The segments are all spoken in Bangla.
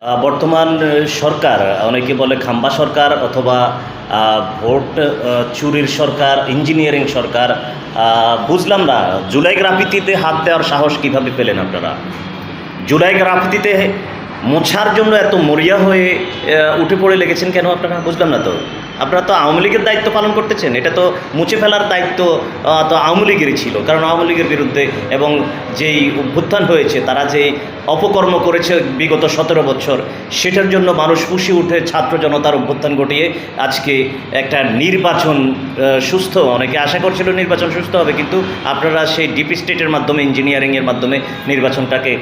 বর্তমান সরকার অনেকে বলে খাম্বা সরকার অথবা ভোট চুরির সরকার, ইঞ্জিনিয়ারিং সরকার। বুঝলাম না, জুলাই গ্রাফিতিতে হাত দেওয়ার সাহস কিভাবে পেলেন আপনারা? জুলাই গ্রাফিতিতে মোছার জন্য এত মরিয়া হয়ে উঠে পড়ে লেগেছেন কেন আপনারা? বুঝলাম না তো। আপনারা তো আওয়ামী লীগের দায়িত্ব পালন করতেছেন, এটা তো মুছে ফেলার দায়িত্ব তো আওয়ামী লীগেরই ছিল। কারণ আওয়ামী লীগের বিরুদ্ধে এবং যেই অভ্যুত্থান হয়েছে, তারা যে অপকর্ম করেছে বিগত 17 বছর, সেটার জন্য মানুষ ফুঁসে উঠে ছাত্র জনতার অভ্যুত্থান ঘটিয়ে আজকে একটা নির্বাচন সুস্থ, অনেকে আশা করছিল নির্বাচন সুস্থ হবে, কিন্তু আপনারা সেই ডিপ স্টেটের মাধ্যমে, ইঞ্জিনিয়ারিংয়ের মাধ্যমে নির্বাচনটাকে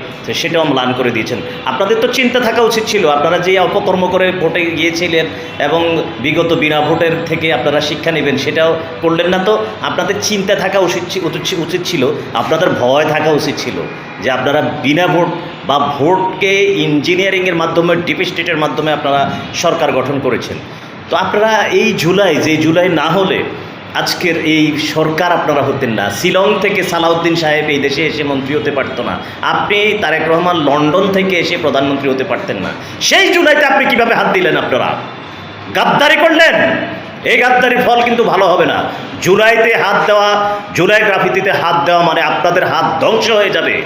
সেটাও ম্লান করে দিয়েছেন। আপনাদের তো চিন্তা থাকা উচিত ছিল, আপনারা যে অপকর্ম করে ভোটে গিয়েছিলেন এবং বিগত বিনা ভোটের থেকে আপনারা শিক্ষা নেবেন, সেটাও করলেন না। তো আপনাদের চিন্তা থাকা উচিত ছিল, আপনাদের ভয় থাকা উচিত ছিল যে আপনারা বিনা ভোট বা ভোটকে ইঞ্জিনিয়ারিংয়ের মাধ্যমে, ডিপ স্টেটের মাধ্যমে আপনারা সরকার গঠন করেছেন। তো আপনারা এই জুলাই না হলে আজকের এই সরকার আপনারা হতেন না। শিলং থেকে সালাউদ্দিন সাহেব এই দেশে এসে মন্ত্রী হতে পারতো না। আপনি তারেক রহমান লন্ডন থেকে এসে প্রধানমন্ত্রী হতে পারতেন না। সেই জুলাইতে আপনি কিভাবে হাত দিলেন? আপনারা গাদ্দারি করলেন। এই গাদ্দারির ফল কিন্তু ভালো হবে না। জুলাইতে হাত দেওয়া, জুলাই গ্রাফিতিতে হাত দেওয়া মানে আপনাদের হাত ধ্বংস হয়ে যাবে।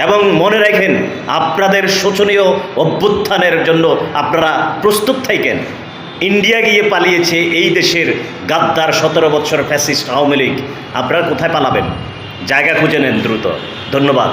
এবং মনে রাখেন, আপনাদের শোচনীয় অভ্যুত্থানের জন্য আপনারা প্রস্তুত থাকেন। ইন্ডিয়া গিয়ে পালিয়েছে এই দেশের গাদ্দার 17 বছর ফ্যাসিস্ট আওয়ামী লীগ। আপনারা কোথায় পালাবেন? জায়গা খুঁজে নেন দ্রুত। ধন্যবাদ।